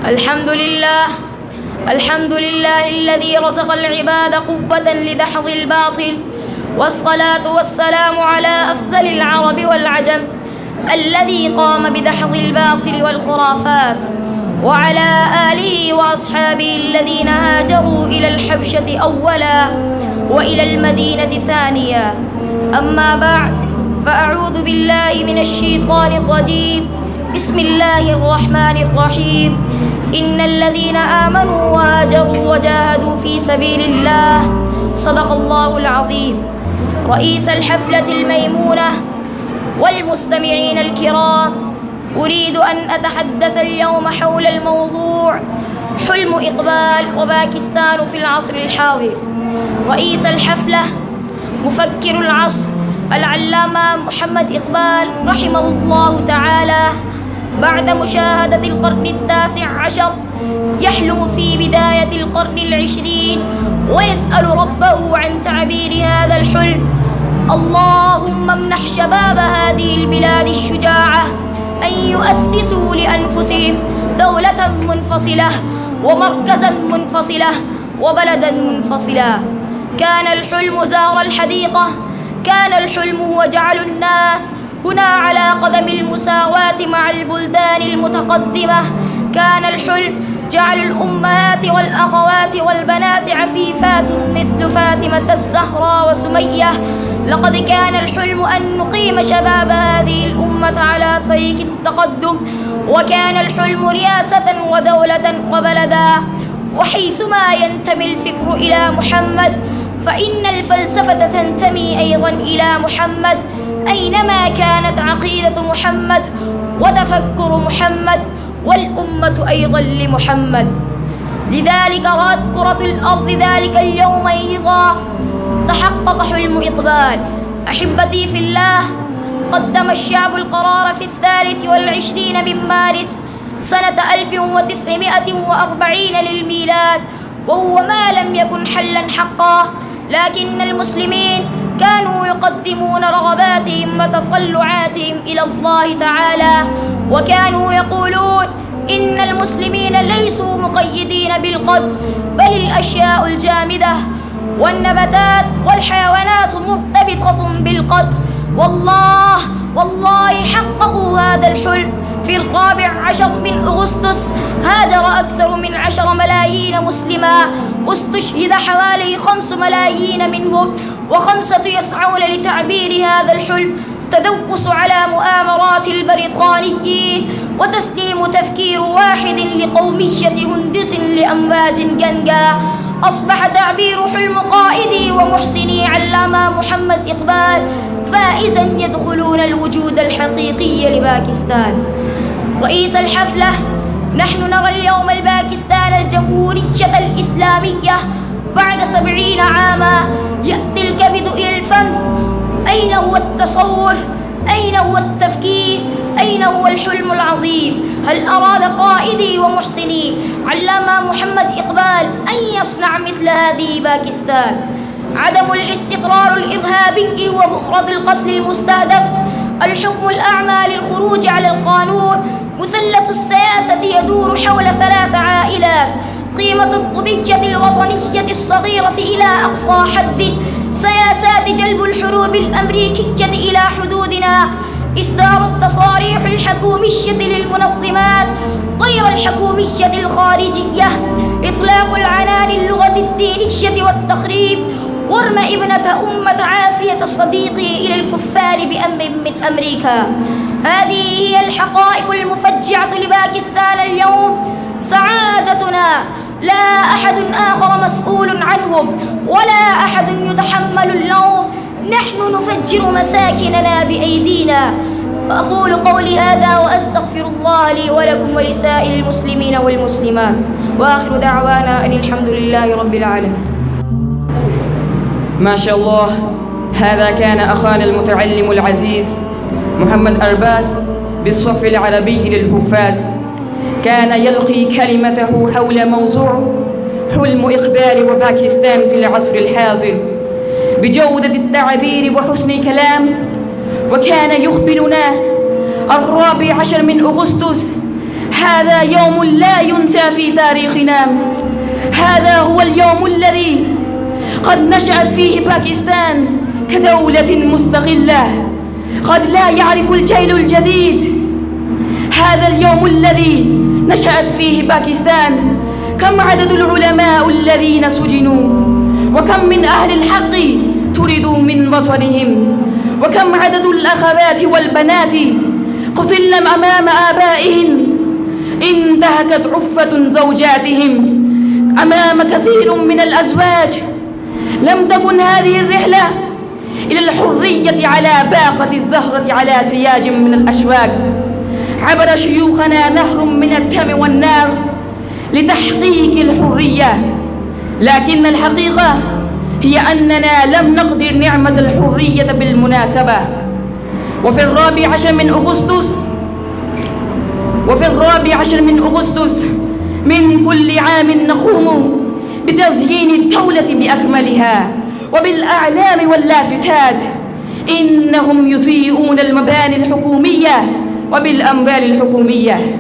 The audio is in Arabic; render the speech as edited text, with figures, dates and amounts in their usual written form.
الحمد لله الذي رزق العباد قوة لدحض الباطل، والصلاة والسلام على أفضل العرب والعجم الذي قام بدحض الباطل والخرافات، وعلى آله وأصحابه الذين هاجروا إلى الحبشة أولا وإلى المدينة ثانيا. أما بعد، فأعوذ بالله من الشيطان الرجيم. بسم الله الرحمن الرحيم. إن الذين آمنوا وهاجروا وجاهدوا في سبيل الله صدق الله العظيم. رئيس الحفلة الميمونة والمستمعين الكرام، أريد أن أتحدث اليوم حول الموضوع حلم إقبال وباكستان في العصر الحاضر. رئيس الحفلة مفكر العصر العلامة محمد إقبال رحمه الله تعالى، بعد مشاهدة القرن التاسع عشر يحلم في بداية القرن العشرين ويسأل ربه عن تعبير هذا الحلم. اللهم امنح شباب هذه البلاد الشجاعة أن يؤسسوا لأنفسهم دولة منفصلة ومركزا منفصلة وبلدا منفصلا. كان الحلم زهر الحديقة، كان الحلم هو جعل الناس هنا على قدم المساواة مع البلدان المتقدمة. كان الحلم جعل الأمهات والأخوات والبنات عفيفات مثل فاطمة الزهراء وسمية. لقد كان الحلم أن نقيم شباب هذه الأمة على طريق التقدم، وكان الحلم رياسة ودولة وبلدا. وحيثما ينتمي الفكر إلى محمد فإن الفلسفة تنتمي أيضا إلى محمد. أينما كانت عقيدة محمد وتفكر محمد، والأمة أيضا لمحمد. لذلك رأت كرة الأرض ذلك اليوم أيضا تحقق حلم إقبال. أحبتي في الله، قدم الشعب القرار في 23 من مارس سنة 1940 للميلاد، وهو ما لم يكن حلا حقا، لكن المسلمين كانوا يقدمون رغباتهم وتطلعاتهم إلى الله تعالى، وكانوا يقولون إن المسلمين ليسوا مقيدين بالقدر، بل الأشياء الجامدة والنباتات والحيوانات مرتبطة بالقدر. والله حققوا هذا الحلم. في 14 من أغسطس هاجر أكثر من 10 ملايين مسلما، واستشهد حوالي 5 ملايين منهم، و5 يسعون لتعبير هذا الحلم. تدوس على مؤامرات البريطانيين وتسليم تفكير واحد لقومية هندس لأمواج جنجا. أصبح تعبير حلم قائدي ومحسني علامة محمد إقبال فائزا يدخلون الوجود الحقيقي لباكستان. رئيس الحفلة، نحن نرى اليوم الباكستان الجمهورية الإسلامية بعد 70 عاما يأتي الكبد إلى الفم. أين هو التصور؟ أين هو التفكير؟ أين هو الحلم العظيم؟ هل أراد قائدي ومحسني علامة محمد إقبال أن يصنع مثل هذه باكستان؟ عدم الاستقرار الإرهابي وبؤرة القتل المستهدف، الحكم الأعمى للخروج على القانون، مثلث السياسة يدور حول 3 عائلات، قيمة القضية الوطنية الصغيرة إلى أقصى حد، سياسات جلب الحروب الأمريكية إلى حدودنا، إصدار التصاريح الحكومية للمنظمات غير الحكومية الخارجية، إطلاق العنان اللغة الدينية والتخريب، ورم ابنة أمة عافية صديقي إلى الكفار بأمر من أمريكا. هذه هي الحقائق المفجعة لباكستان اليوم. سعادتنا لا أحد آخر مسؤول عنهم، ولا أحد يتحمل اللوم. نحن نفجر مساكننا بأيدينا. وأقول قولي هذا وأستغفر الله لي ولكم ولسائر المسلمين والمسلمات، وآخر دعوانا أن الحمد لله رب العالمين. ما شاء الله، هذا كان أخانا المتعلم العزيز محمد أرباس بالصف العربي للحفاظ. كان يلقي كلمته حول موضوع حلم إقبال وباكستان في العصر الحاضر بجودة التعبير وحسن الكلام. وكان يخبرنا 14 من أغسطس هذا يوم لا ينسى في تاريخنا. هذا هو اليوم الذي قد نشأت فيه باكستان كدولة مستقلة قد لا يعرف الجيل الجديد. هذا اليوم الذي نشأت فيه باكستان كم عدد العلماء الذين سجنوا، وكم من أهل الحق طردوا من وطنهم، وكم عدد الأخوات والبنات قتلن أمام آبائهن، انتهكت عفة زوجاتهم أمام كثير من الأزواج. لم تكن هذه الرحلة إلى الحرية على باقة الزهرة على سياج من الأشواك. عبر شيوخنا نهر من الدم والنار لتحقيق الحرية، لكن الحقيقة هي أننا لم نقدر نعمة الحرية بالمناسبة. وفي الرابع عشر من أغسطس من كل عام نقوم بتزيين الدولة بأكملها وبالأعلام واللافتات. إنهم يضيئون المباني الحكومية وبالأموال الحكومية.